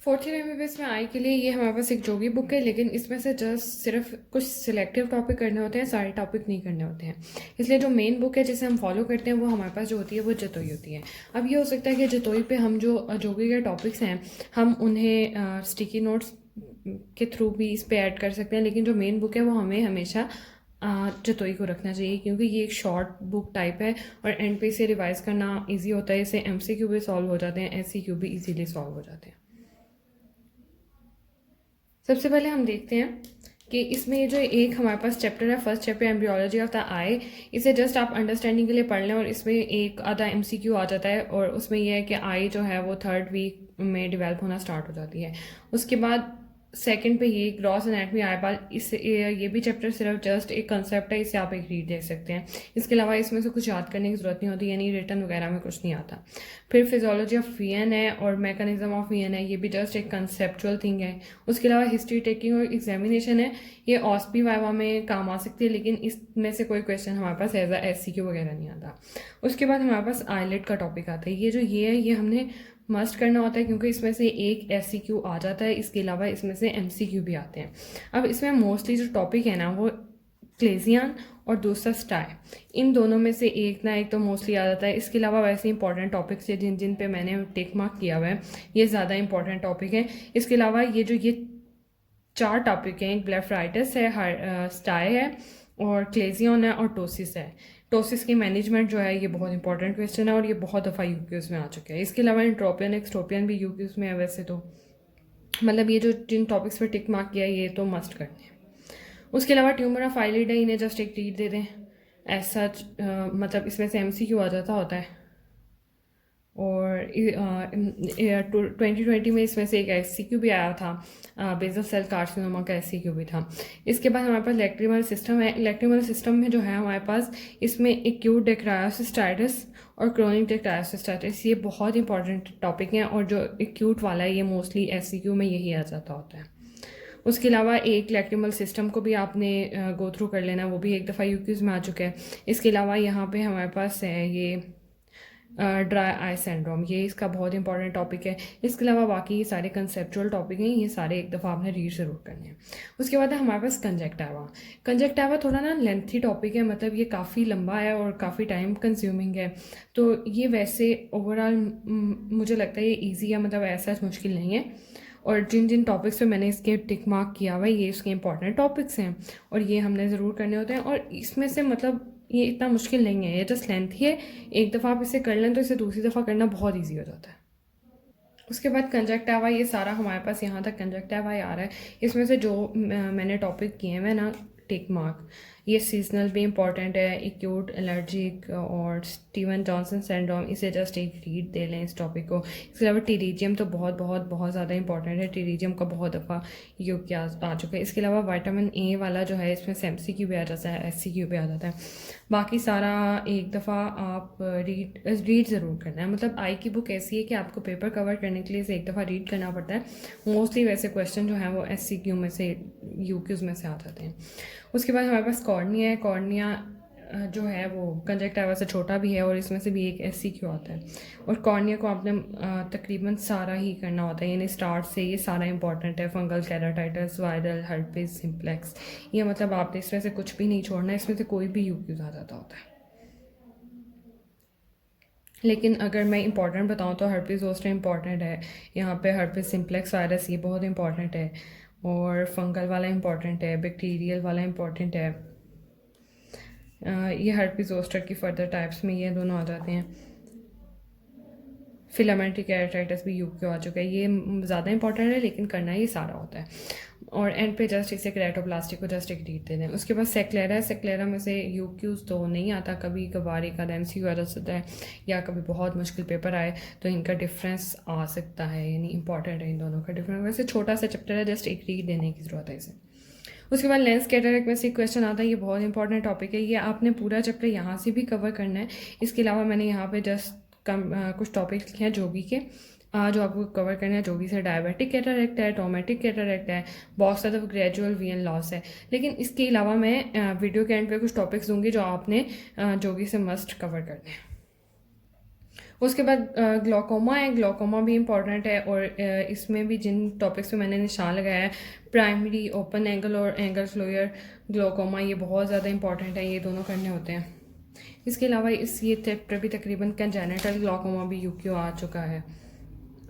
Fourth year MBBS में आई के लिए ये हमारे पास एक जोगी बुक है, लेकिन इसमें से जस्ट सिर्फ कुछ सिलेक्टिव टॉपिक करने होते हैं, सारे टॉपिक नहीं करने होते हैं। इसलिए जो मेन बुक है जिसे हम फॉलो करते हैं वो हमारे पास जो होती है वो जतोई होती है। अब ये हो सकता है कि जतोई पे हम जो जोगी के टॉपिक्स हैं हम उन्हें स्टिकी नोट्स के थ्रू भी इस पर ऐड कर सकते हैं, लेकिन जो मेन बुक है वो हमें हमेशा जतोई को रखना चाहिए, क्योंकि ये एक शॉर्ट बुक टाइप है और एंड पे इसे रिवाइज करना ईजी होता है। इससे एमसीक्यू भी सॉल्व हो जाते हैं, एससीक्यू भी ईजीली सॉल्व हो जाते हैं। सबसे पहले हम देखते हैं कि इसमें ये जो एक हमारे पास चैप्टर है, first chapter embryology of the eye, इसे जस्ट आप अंडरस्टैंडिंग के लिए पढ़ लें और इसमें एक आधा एमसीक्यू आ जाता है और उसमें यह है कि आई जो है वो 3rd वीक में डेवलप होना स्टार्ट हो जाती है। उसके बाद सेकंड पे ये ग्रॉस एनाटमी आईबाल, इससे ये भी चैप्टर सिर्फ जस्ट एक कंसेप्ट है, इसे आप एक रीड दे सकते हैं। इसके अलावा इसमें से कुछ याद करने की ज़रूरत नहीं होती, यानी रिटर्न वगैरह में कुछ नहीं आता। फिर फिजियोलॉजी ऑफ वीएन है और मैकेनिज्म ऑफ वीएन है, ये भी जस्ट एक कंसेप्चुअल थिंग है। उसके अलावा हिस्ट्री टेकिंग और एग्जामिनेशन है, ये ऑस्पी वाइवा में काम आ सकती है, लेकिन इसमें से कोई क्वेश्चन हमारे पास एज अ एससीक्यू वगैरह नहीं आता। उसके बाद हमारे पास आईलेट का टॉपिक आता है। ये जो ये है ये हमने मस्ट करना होता है, क्योंकि इसमें से एक एससीक्यू आ जाता है, इसके अलावा इसमें से एमसीक्यू भी आते हैं। अब इसमें मोस्टली जो टॉपिक है ना वो क्लेजियन और दूसरा स्टाई, इन दोनों में से एक ना एक तो मोस्टली आ जाता है। इसके अलावा वैसे इंपॉर्टेंट टॉपिक्स है जिन जिन पे मैंने टिक मार्क किया हुआ है, ये ज़्यादा इंपॉर्टेंट टॉपिक है। इसके अलावा ये 4 टॉपिक हैं, एक ब्लेफराइटिस है, स्टाई है और क्लेजियन है और टोसिस है। टोसिस की मैनेजमेंट जो है ये बहुत इंपॉर्टेंट क्वेश्चन है और ये बहुत दफ़ा यूक्यूज़ में आ चुका है। इसके अलावा इंट्रोपियन एक्सट्रोपियन भी यूक्यूज़ में है वैसे तो, मतलब ये जो जिन टॉपिक्स पर टिक मार्क किया है ये तो मस्ट करने हैं। उसके अलावा ट्यूमर ऑफ आईलिड है, इन्हें जस्ट एक रीड दे दें एज सच, मतलब इसमें से एमसीक्यू आ जाता होता है। और 2020 में इसमें से एक एससीक्यू भी आया था, बेसल सेल कार्सिनोमा का एससीक्यू भी था। इसके बाद हमारे पास लैक्रिमल सिस्टम है। लैक्रिमल सिस्टम में जो है हमारे पास इसमें एक्यूट डेक्रायोसिस्टाइटिस और क्रोनिक डेक्रायोसिस्टाइटिस, ये बहुत इंपॉर्टेंट टॉपिक हैं और जो एक्यूट वाला है ये मोस्टली एससीक्यू में यही आ जाता होता है। उसके अलावा एक लैक्रिमल सिस्टम को भी आपने गो थ्रू कर लेना, वो भी एक दफ़ा यूक्यूज़ में आ चुका है। इसके अलावा यहाँ पे हमारे पास है ये ड्राई आई सिंड्रोम, ये इसका बहुत इंपॉर्टेंट टॉपिक है। इसके अलावा बाकी ये सारे कंसेप्चुअल टॉपिक हैं, ये सारे एक दफ़ा आपने रीड ज़रूर करने हैं। उसके बाद है हमारे पास कंजक्टिवा। कंजक्टिवा थोड़ा ना लेंथी टॉपिक है, मतलब ये काफ़ी लंबा है और काफ़ी टाइम कंज्यूमिंग है। तो ये वैसे ओवरऑल मुझे लगता है ये ईजी है, मतलब ऐसा मुश्किल नहीं है। और जिन जिन टॉपिक्स पे मैंने इसके टिक मार्क किया हुआ है ये इसके इंपॉर्टेंट टॉपिक्स हैं और ये हमने ज़रूर करने होते हैं। और इसमें से मतलब ये इतना मुश्किल नहीं है, ये जस्ट लेंथ ही है। एक दफ़ा आप इसे कर लें तो इसे दूसरी दफ़ा करना बहुत ईजी हो जाता है। उसके बाद कंजक्टिवा, ये सारा हमारे पास यहाँ तक कंजक्टिवा आ रहा है। इसमें से जो मैंने टॉपिक किए हैं ना टिक मार्क, ये सीजनल भी इंपॉर्टेंट है, एक्यूट एलर्जिक और स्टीवन जॉनसन सिंड्रोम, इसे जस्ट एक रीड दे लें इस टॉपिक को। इसके अलावा टीरीजियम तो बहुत बहुत बहुत ज़्यादा इंपॉर्टेंट है, टीरीजियम का बहुत दफ़ा योग किया आ चुका है। इसके अलावा विटामिन ए वाला जो है इसमें एमसीक्यू भी आ जाता है, एससीक्यू भी आ जाता है। बाकी सारा एक दफ़ा आप रीड ज़रूर करना है, मतलब आई की बुक ऐसी है कि आपको पेपर कवर करने के लिए इसे एक दफ़ा रीड करना पड़ता है। मोस्टली वैसे क्वेश्चन जो हैं वो एससीक्यू में से यूक्यूज़ में से आ जाते हैं। उसके बाद हमारे पास कॉर्निया है। कॉर्निया जो है वो कंजक्टिवा से छोटा भी है और इसमें से भी एक एससीक्यू आता है। और कॉर्निया को आपने तकरीबन सारा ही करना होता है, यानी स्टार्ट से ये सारा इंपॉर्टेंट है। Fungal keratitis, viral, herpes simplex, ये मतलब आपने इसमें से कुछ भी नहीं छोड़ना, इसमें से कोई भी यूक्यूज़ आ जाता होता है। लेकिन अगर मैं इंपॉर्टेंट बताऊँ तो हर्पिस जोस्टर इंपॉर्टेंट है, यहाँ पे हर्पिस सिम्प्लेक्स वायरस ये बहुत इंपॉर्टेंट है, और फंगल वाला इंपॉर्टेंट है, बैक्टीरियल वाला इंपॉर्टेंट है। ये हर्पिस जोस्टर की फर्दर टाइप्स में ये दोनों आ जाते हैं। फिलामेंट्री केराटाइटिस भी यूक्यू आ चुका है, ये ज़्यादा इंपॉर्टेंट है लेकिन करना ये सारा होता है। और एंड पे जस्ट इसे केराटोप्लास्टिक को जस्ट एक रीड दे दें। उसके बाद सेक्लेरा है। सेक्लेरा में से यूक्यूज़ तो नहीं आता, कभी कभार एक आधा एमसीक्यू आ सकता है, या कभी बहुत मुश्किल पेपर आए तो इनका डिफरेंस आ सकता है, यानी इंपॉर्टेंट है इन दोनों का डिफरेंस। वैसे छोटा सा चैप्टर है, जस्ट एक रीड देने की ज़रूरत है इसे। उसके बाद लेंस कैटरेक्ट में से क्वेश्चन आता है, ये बहुत इंपॉर्टेंट टॉपिक है, ये आपने पूरा चैप्टर यहाँ से भी कवर करना है। इसके अलावा मैंने यहाँ पे जस्ट कुछ टॉपिक्स लिखे हैं जोगी के, जो आपको कवर करना है। जोगी से डायबिटिक कैटरेक्ट है, टोमेटिक कैटरेक्ट है, बहुत ज़्यादा ग्रेजुअल वीएन लॉस है। लेकिन इसके अलावा मैं वीडियो के एंड पे कुछ टॉपिक्स दूंगी जो आपने जोगी से मस्ट कवर करने हैं। उसके बाद ग्लोकोमा है, ग्लोकोमा भी इम्पॉर्टेंट है और इसमें भी जिन टॉपिक्स पे मैंने निशान लगाया है, प्राइमरी ओपन एंगल और एंगल क्लोजर ग्लोकोमा, ये बहुत ज़्यादा इंपॉर्टेंट है, ये दोनों करने होते हैं। इसके अलावा इस ये चैप्टर भी तकरीबन कंजेनिटल ग्लोकोमा भी यूक्यू आ चुका है,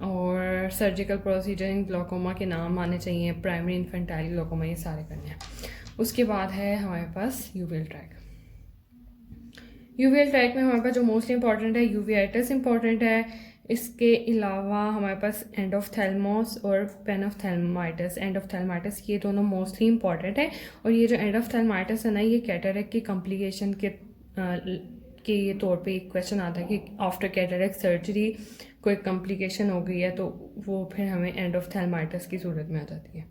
और सर्जिकल प्रोसीजर इन ग्लोकोमा के नाम आने चाहिए, प्राइमरी इन्फेंटाइल ग्लोकोमा, ये सारे करने हैं। उसके बाद है हमारे पास यूवीएल ट्रैक। यूवीएल ट्रैक में हमारे पास जो मोस्टली इंपॉर्टेंट है यूवीआइटिस इंपॉर्टेंट है। इसके अलावा हमारे पास एंडोफ्थेल्मोस और पेनोफ्थेल्माइटिस, एंडोफ्थेल्माइटिस, ये दोनों मोस्टली इंपॉर्टेंट है। और ये जो एंडोफ्थेल्माइटिस है ना, ये कैटरेक्ट की कॉम्प्लिकेशन के तौर पे एक क्वेश्चन आता है कि आफ्टर कैटरेक्ट सर्जरी कोई कॉम्प्लिकेशन हो गई है तो वो फिर हमें एंडोफ्थेल्माइटिस की सूरत में आ जाती है।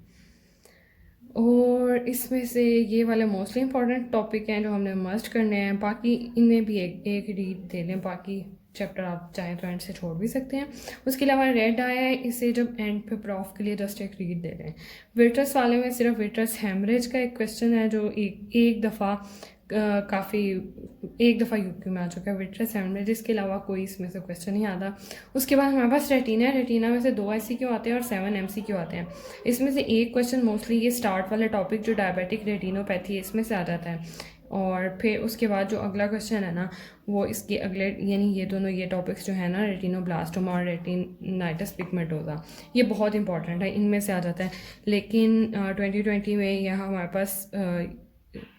और इसमें से ये वाले मोस्टली इंपॉर्टेंट टॉपिक हैं जो हमने मस्ट करने हैं। बाकी इनमें भी एक रीड दे लें, बाकी चैप्टर आप चाहें तो एंड से छोड़ भी सकते हैं। उसके अलावा रेड आया है, इसे जब एंड पे प्रॉफ के लिए जस्ट एक रीड दे लें। विट्रस वाले में सिर्फ विट्रस हेमरेज का एक क्वेश्चन है जो एक दफ़ा एक दफ़ा यूक्यू में आ चुका है, विट्रस हेमरेज। इसके अलावा कोई इसमें से क्वेश्चन नहीं आता। उसके बाद हमारे पास रेटिना है, रेटिना में से 2 ICQ आते हैं और 7 MCQ आते हैं। इसमें से एक क्वेश्चन मोस्टली ये स्टार्ट वाला टॉपिक जो डायबिटिक रेटिनोपैथी है इसमें से आ जाता है। और फिर उसके बाद जो अगला क्वेश्चन है ना, वो इसके अगले, यानी ये दोनों ये टॉपिक्स जो है ना, रेटिनोब्लास्टोमा और रेटिनाइटिस पिगमेंटोसा, ये बहुत इंपॉर्टेंट है, इनमें से आ जाता है। लेकिन 2020 में यहाँ हमारे पास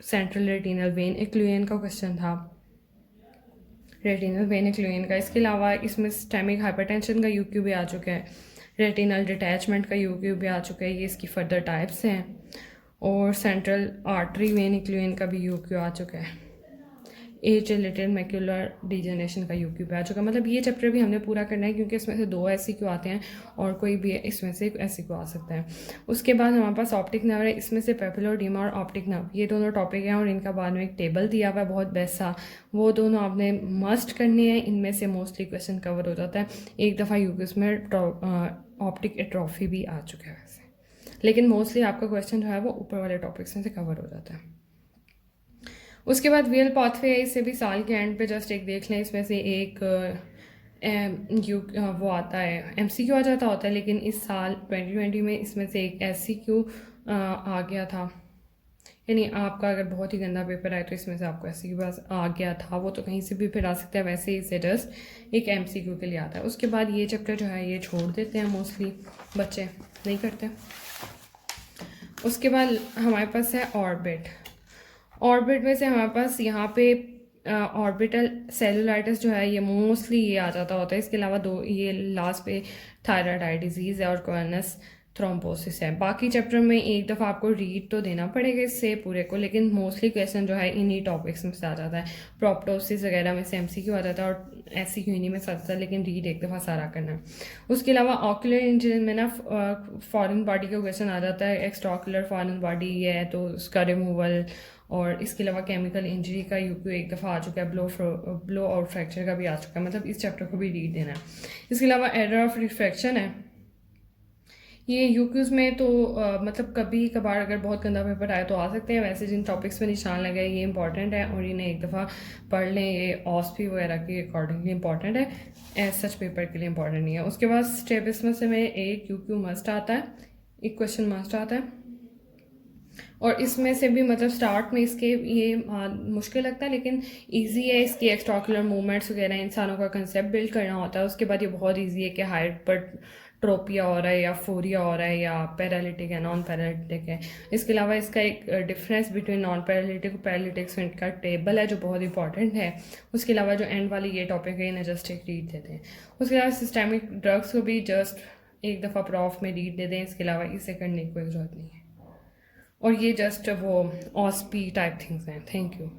सेंट्रल रेटिनल वेन एक्लुएन का क्वेश्चन था, रेटिनल वेन एक्लुएन का। इसके अलावा इसमें सिस्टेमिक हाइपरटेंशन का यूक्यू भी आ चुका है, रेटिनल डिटैचमेंट का यूक्यू भी आ चुका है, ये इसकी फर्दर टाइप्स हैं। और सेंट्रल आर्टरी वेन एक्लुएन का भी यूक्यू आ चुका है, एज रिलेटेड मैक्यूलर डिजेनरेशन का यूक्यू पे आ चुका है। मतलब ये चैप्टर भी हमने पूरा करना है क्योंकि इसमें से 2 ICQ आते हैं और कोई भी इसमें से एक ICQ आ सकता है। उसके बाद हमारे पास ऑप्टिक नर्व है, इसमें से पेपिलोडीमा और ऑप्टिक नर्व, ये दोनों टॉपिक हैं और इनका बाद में एक टेबल दिया हुआ है बहुत बेस्ट सा, वो दोनों आपने मस्ट करने हैं। इनमें से मोस्टली क्वेश्चन कवर हो जाता है। एक दफ़ा यूक्यूज में ऑप्टिक एट्रोफी भी आ चुका है वैसे, लेकिन मोस्टली आपका क्वेश्चन जो है वो ऊपर वाले टॉपिक्स में से कवर हो जाता है। उसके बाद वीएल पाथवे है, इसे भी साल के एंड पे जस्ट एक देख लें। इसमें से एक वो आता है, MCQ आ जाता होता है, लेकिन इस साल 2020 में इसमें से एक SCQ आ गया था। यानी आपका अगर बहुत ही गंदा पेपर आए तो इसमें से आपको SCQ आ गया था, वो तो कहीं से भी फिर आ सकता है, वैसे ही इसे जस्ट एक MCQ के लिए आता है। उसके बाद ये चैप्टर जो है ये छोड़ देते हैं, मोस्टली बच्चे नहीं करते। उसके बाद हमारे पास है ऑर्बिट। ऑर्बिट में से हमारे पास यहाँ पे ऑर्बिटल सेलुलाइटिस जो है ये मोस्टली ये आ जाता होता है। इसके अलावा 2 ये लास्ट पे थायराइड आई डिजीज़ है और कोवेनस थ्रोम्बोसिस है। बाकी चैप्टर में एक दफ़ा आपको रीड तो देना पड़ेगा इससे पूरे को, लेकिन मोस्टली क्वेश्चन जो है इन्हीं टॉपिक्स में से आ जाता है। प्रोप्टोसिस वगैरह में से MCQ आ जाता है और SCQ इन्हीं में से आता है, लेकिन रीड एक दफ़ा सारा करना है। उसके अलावा ऑक्यूलर इंजरी में ना फॉरेन बॉडी का क्वेश्चन आ जाता है, एक्स्ट्रा ऑक्यूलर फॉरेन बॉडी है तो उसका रिमूवल। और इसके अलावा केमिकल इंजरी का यूक्यू एक दफ़ा आ चुका है, ब्लो आउट फ्रैक्चर का भी आ चुका है, मतलब इस चैप्टर को भी रीड देना है। इसके अलावा एरर ऑफ रिफ्रैक्शन है, ये यूक्यूज़ में तो मतलब कभी कभार अगर बहुत गंदा पेपर आए तो आ सकते हैं, वैसे जिन टॉपिक्स में निशान लगे ये इंपॉर्टेंट है और इन्हें एक दफ़ा पढ़ लें, ये ऑस्पी वगैरह के अकॉर्डिंगली इंपॉर्टेंट है, एज सच पेपर के लिए इंपॉर्टेंट नहीं है। उसके बाद स्ट्रेबिस्मस में एक यूक्यू मस्ट आता है, एक क्वेश्चन मस्ट आता है, और इसमें से भी मतलब स्टार्ट में इसके ये मुश्किल लगता है लेकिन इजी है। इसकी एक्स्ट्राकुलर मूवमेंट्स वगैरह इंसानों का कंसेप्ट बिल्ड करना होता है। उसके बाद ये बहुत इजी है कि हाइपरट्रोपिया हो रहा है या फोरिया हो रहा है या पैरालिटिक है, नॉन पैरालिटिक है। इसके अलावा इसका एक डिफरेंस बिटवीन नॉन पैरालिटिक और पैरालिटिक का टेबल है जो बहुत इंपॉर्टेंट है। उसके अलावा जो एंड वाली ये टॉपिक है इन्हें जस्ट एक रीड देते हैं। उसके अलावा सिस्टेमिक ड्रग्स को भी जस्ट एक दफ़ा प्रॉफ में रीड दे दें, इसके अलावा इसे करने की कोई ज़रूरत नहीं है। और ये जस्ट वो ऑस्पी टाइप थिंग्स हैं। Thank you.